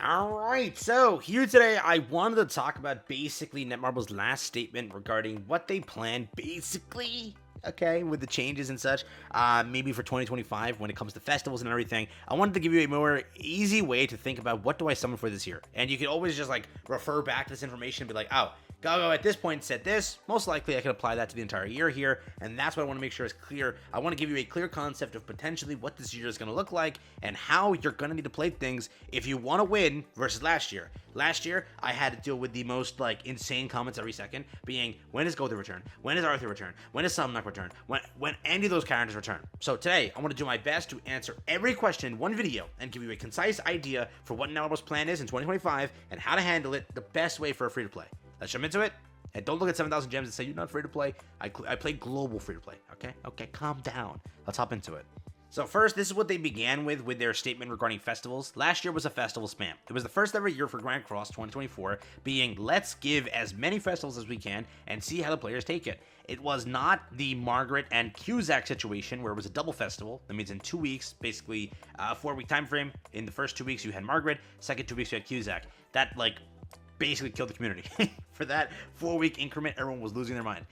Alright, so here today I wanted to talk about basically Netmarble's last statement regarding what they plan basically, okay, with the changes and such, maybe for 2025 when it comes to festivals and everything. I wanted to give you a more easy way to think about what do I summon for this year. And you can always just like refer back to this information and be like, oh, GoGo at this point said this, most likely I can apply that to the entire year here, and that's what I want to make sure is clear. I want to give you a clear concept of potentially what this year is going to look like and how you're going to need to play things if you want to win versus last year. Last year, I had to deal with the most like insane comments every second, being when is Gotha return? When is Arthur return? When is Sumnock return? When any of those characters return? So today, I want to do my best to answer every question in one video and give you a concise idea for what Netmarble's plan is in 2025 and how to handle it the best way for a free-to-play. Let's jump into it. And don't look at 7,000 gems and say, you're not free to play. I play global free to play. Okay, calm down. Let's hop into it. So first, this is what they began with their statement regarding festivals. Last year was a festival spam. It was the first ever year for Grand Cross 2024, being let's give as many festivals as we can and see how the players take it. It was not the Margaret and Cusack situation where it was a double festival. That means in 2 weeks, basically a 4-week time frame. In the first 2 weeks, you had Margaret. Second 2 weeks, you had Cusack. That basically killed the community. For that 4-week increment, everyone was losing their mind.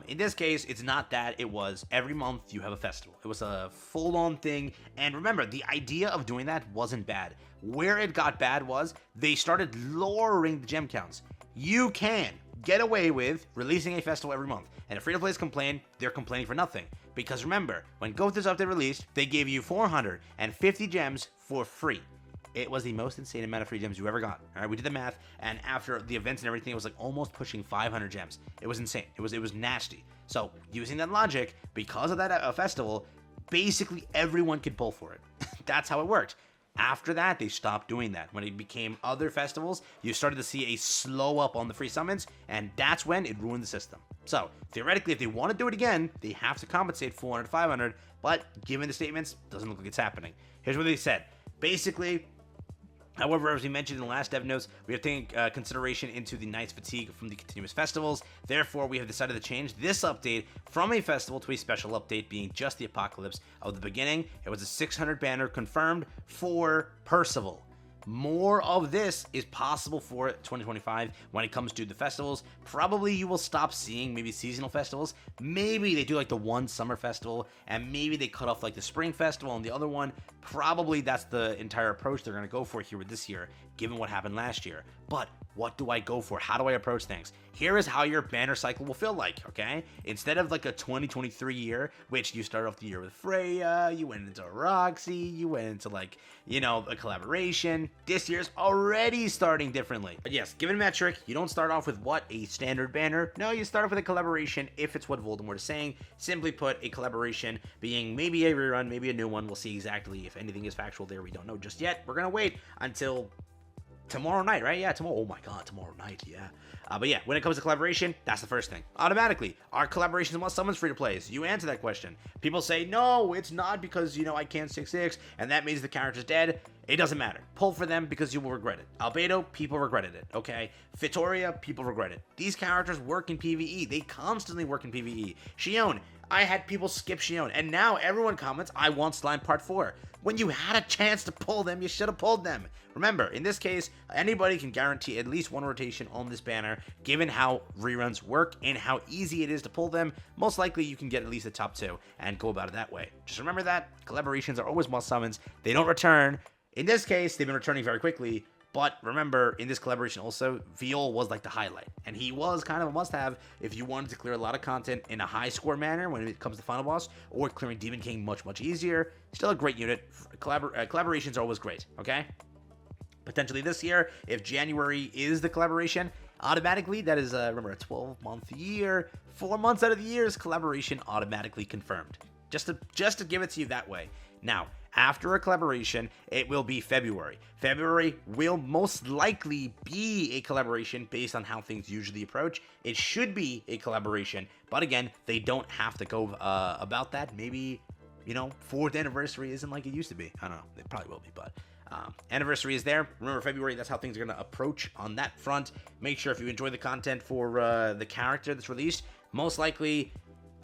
In this case, it's not that. It was every month you have a festival. It was a full-on thing. And remember, the idea of doing that wasn't bad. Where it got bad was they started lowering the gem counts. You can get away with releasing a festival every month. And if free-to-plays complain, they're complaining for nothing. Because remember, when Gotha's update released, they gave you 450 gems for free. It was the most insane amount of free gems you ever got. All right, we did the math, and after the events and everything, it was like almost pushing 500 gems. It was insane. It was nasty. So using that logic, because of that festival, basically everyone could pull for it. That's how it worked. After that, they stopped doing that. When it became other festivals, you started to see a slow up on the free summons, and that's when it ruined the system. So theoretically, if they want to do it again, they have to compensate 400 to 500. But given the statements, doesn't look like it's happening. Here's what they said. Basically, however, as we mentioned in the last dev notes, we have taken consideration into the Knight's fatigue from the continuous festivals. Therefore, we have decided to change this update from a festival to a special update, being just the apocalypse of the beginning. It was a 600 banner confirmed for Percival. More of this is possible for 2025 when it comes to the festivals. Probably you will stop seeing maybe seasonal festivals. Maybe they do like the one summer festival, and maybe they cut off like the spring festival and the other one. Probably that's the entire approach they're going to go for here with this year, given what happened last year. But what do I go for? How do I approach things? Here is how your banner cycle will feel like, okay? Instead of like a 2023 year, which you start off the year with Freya, you went into Roxy, you went into like, a collaboration. This year's already starting differently. But yes, given a metric, you don't start off with what? A standard banner? No, you start off with a collaboration if it's what Voldemort is saying. Simply put, a collaboration being maybe a rerun, maybe a new one. We'll see exactly if anything is factual there. We don't know just yet. We're gonna wait until tomorrow night, right? Yeah, tomorrow. Oh my god, tomorrow night, yeah. But yeah, when it comes to collaboration, that's the first thing. Automatically, are collaborations must summons free to plays? You answer that question. People say, no, it's not because, I can't 6-6, and that means the character's dead. It doesn't matter. Pull for them because you will regret it. Albedo, people regretted it, okay? Fitoria, people regret it. These characters work in PvE. They constantly work in PvE. Shion, I had people skip Shion, and now everyone comments, I want Slime Part 4. When you had a chance to pull them, you should have pulled them. Remember, in this case, anybody can guarantee at least one rotation on this banner, given how reruns work and how easy it is to pull them. Most likely, you can get at least the top 2 and go about it that way. Just remember that collaborations are always must summons. They don't return. In this case, they've been returning very quickly. But remember, in this collaboration also, Viol was like the highlight. And he was kind of a must-have if you wanted to clear a lot of content in a high-score manner when it comes to Final Boss, or clearing Demon King much, much easier. Still a great unit. Collaborations are always great, okay? Potentially this year, if January is the collaboration, automatically, that is, remember, a 12-month year. 4 months out of the year is collaboration automatically confirmed. Just to give it to you that way. Now, after a collaboration, it will be February. February will most likely be a collaboration based on how things usually approach. It should be a collaboration, but again, they don't have to go about that. Maybe, 4th anniversary isn't like it used to be. I don't know. It probably will be, but anniversary is there. Remember, February, that's how things are going to approach on that front. Make sure if you enjoy the content for the character that's released, most likely,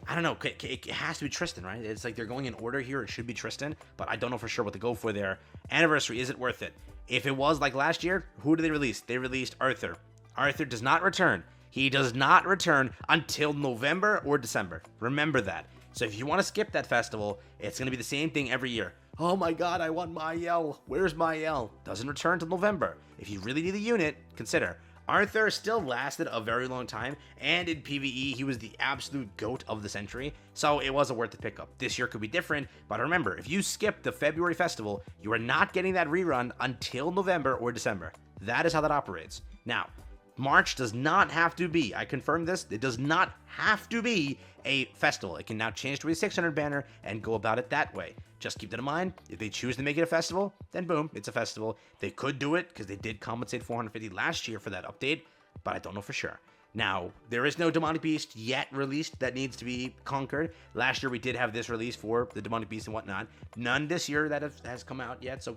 I don't know, it has to be Tristan, right? It's like they're going in order here. It should be Tristan, but I don't know for sure what to go for there. Anniversary, is it worth it? If it was like last year, who did they release? They released Arthur. Arthur does not return. He does not return until November or December. Remember that. So if you want to skip that festival, it's going to be the same thing every year. Oh my god, I want Mael. Where's Mael? Doesn't return till November. If you really need a unit, consider. Arthur still lasted a very long time, and in PvE, he was the absolute GOAT of the century, so it wasn't worth the pickup. This year could be different, but remember, if you skip the February festival, you are not getting that rerun until November or December. That is how that operates. Now, March does not have to be, I confirm this, it does not have to be a festival. It can now change to a 600 banner and go about it that way. Just keep that in mind. If they choose to make it a festival, then boom, it's a festival. They could do it because they did compensate 450 last year for that update, but I don't know for sure. Now, there is no Demonic Beast yet released that needs to be conquered. Last year we did have this release for the Demonic Beast and whatnot. None this year that has come out yet, so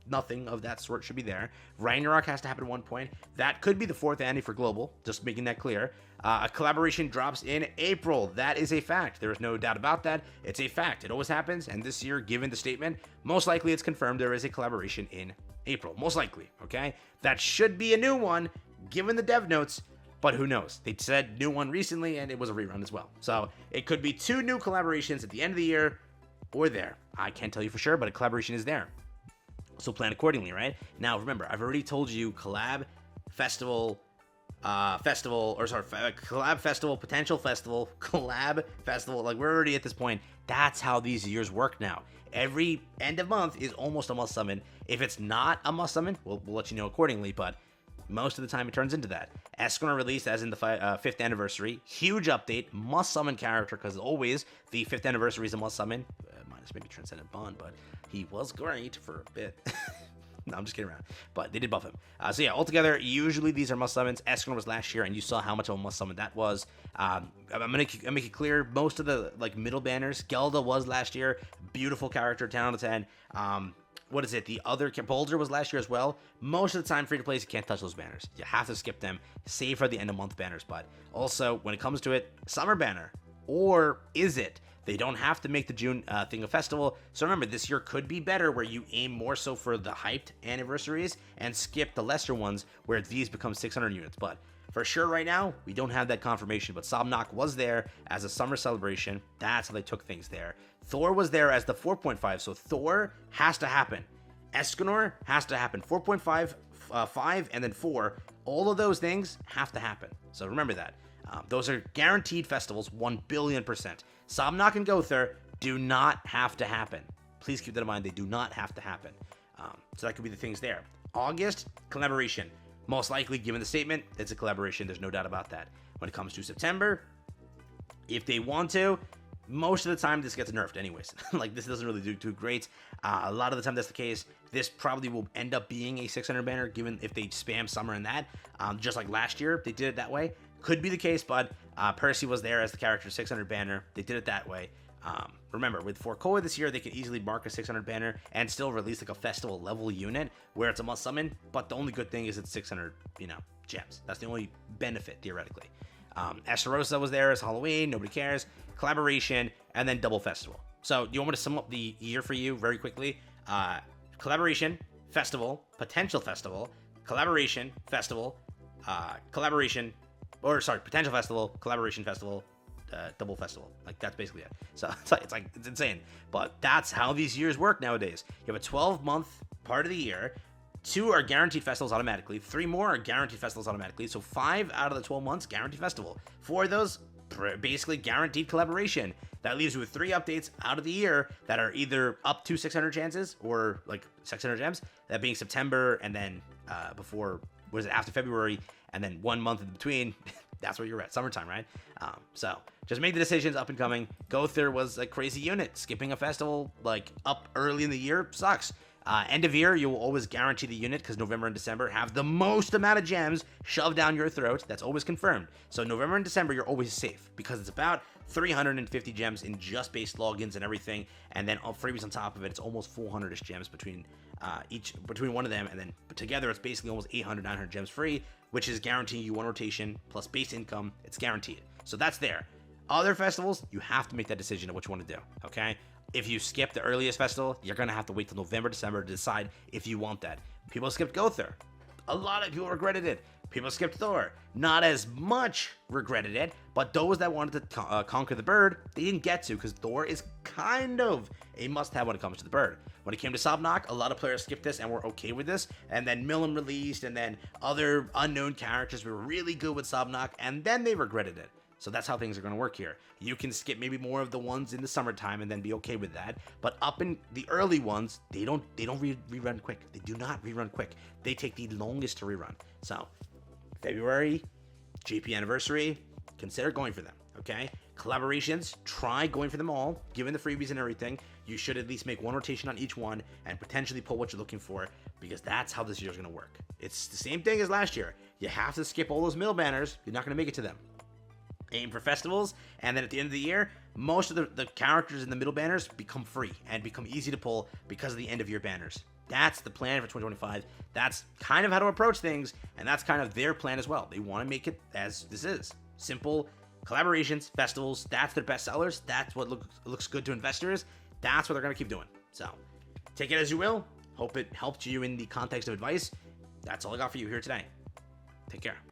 nothing of that sort should be there. Ragnarok has to happen at one point. That could be the 4th Andy for Global, just making that clear. A collaboration drops in April. That is a fact. There is no doubt about that. It's a fact. It always happens, and this year, given the statement, most likely it's confirmed there is a collaboration in April. Most likely, okay? That should be a new one, given the dev notes, but who knows? They said new one recently, and it was a rerun as well. So it could be 2 new collaborations at the end of the year, or there. I can't tell you for sure, but a collaboration is there. So plan accordingly, right? Now, remember, I've already told you collab, festival, collab festival, potential festival, collab festival. Like, we're already at this point. That's how these years work now. Every end of month is almost a must summon. If it's not a must summon, we'll let you know accordingly, but most of the time it turns into that. Escanor released as in the 5th anniversary. Huge update, must summon character, because always the 5th anniversary is a must summon. Minus maybe Transcendent Bond, but he was great for a bit. No, I'm just kidding around. But they did buff him. So yeah, altogether, usually these are must summons. Escanor was last year, and you saw how much of a must summon that was. I'm gonna make it clear, most of the middle banners, Gelda was last year. Beautiful character, 10 out of 10. What is it? The other Boulder was last year as well. Most of the time, free to plays, you can't touch those banners. You have to skip them, save for the end of month banners. But also, when it comes to it, summer banner, or is it? They don't have to make the June thing a festival. So remember, this year could be better where you aim more so for the hyped anniversaries and skip the lesser ones where these become 600 units. But for sure right now, we don't have that confirmation. But Somnok was there as a summer celebration. That's how they took things there. Thor was there as the 4.5. So Thor has to happen. Escanor has to happen. 4.5, 5, and then 4. All of those things have to happen. So remember that. Those are guaranteed festivals, 1 billion%. Somnok and Gother do not have to happen. Please keep that in mind. They do not have to happen. So that could be the things there. August, collaboration. Most likely, given the statement, it's a collaboration. There's no doubt about that. When it comes to September, if they want to, most of the time this gets nerfed anyways. Like, this doesn't really do too great. A lot of the time that's the case. This probably will end up being a 600 banner, given if they spam summer and that. Just like last year, they did it that way. Could be the case, but Percy was there as the character 600 banner. They did it that way. Remember, with Forkoa this year, they could easily mark a 600 banner and still release like a festival level unit where it's a must summon. But the only good thing is it's 600, gems. That's the only benefit theoretically. Esterosa was there as Halloween. Nobody cares. Collaboration and then double festival. So you want me to sum up the year for you very quickly? Collaboration, festival, potential festival, collaboration, festival, potential festival, collaboration festival, double festival. Like, that's basically it. So it's insane. But that's how these years work nowadays. You have a 12-month part of the year. 2 are guaranteed festivals automatically. 3 more are guaranteed festivals automatically. So 5 out of the 12 months, guaranteed festival. 4 of those, basically guaranteed collaboration. That leaves you with 3 updates out of the year that are either up to 600 chances or like 600 gems. That being September, and then after February, and then 1 month in between. That's where you're at, summertime, right? So just make the decisions up and coming. Gother was a crazy unit. Skipping a festival like up early in the year sucks. End of year, you will always guarantee the unit because November and December have the most amount of gems shoved down your throat. That's always confirmed. So November and December, you're always safe because it's about 350 gems in just base logins and everything. And then freebies on top of it, it's almost 400-ish gems between one of them. And then together, it's basically almost 800, 900 gems free, which is guaranteeing you 1 rotation plus base income. It's guaranteed. So that's there. Other festivals, you have to make that decision of what you want to do, okay? If you skip the earliest festival, you're going to have to wait till November, December to decide if you want that. People skipped Gother. A lot of people regretted it. People skipped Thor. Not as much regretted it, but those that wanted to conquer the bird, they didn't get to because Thor is kind of a must-have when it comes to the bird. When it came to Sobnok, a lot of players skipped this and were okay with this, and then Milim released, and then other unknown characters were really good with Sobnok, and then they regretted it. So that's how things are going to work here. You can skip maybe more of the ones in the summertime and then be okay with that. But up in the early ones, they don't rerun quick. They do not rerun quick. They take the longest to rerun. So February, GP anniversary, consider going for them. Okay, collaborations, try going for them all. Given the freebies and everything, you should at least make one rotation on each one and potentially pull what you're looking for, because that's how this year is going to work. It's the same thing as last year. You have to skip all those middle banners. You're not going to make it to them. Aim for festivals, and then at the end of the year, most of the characters in the middle banners become free and become easy to pull because of the end of year banners. That's the plan for 2025. That's kind of how to approach things, and that's kind of their plan as well. They want to make it as this is. Simple collaborations, festivals, that's their best sellers. That's what looks good to investors. That's what they're going to keep doing. So take it as you will. Hope it helped you in the context of advice. That's all I got for you here today. Take care.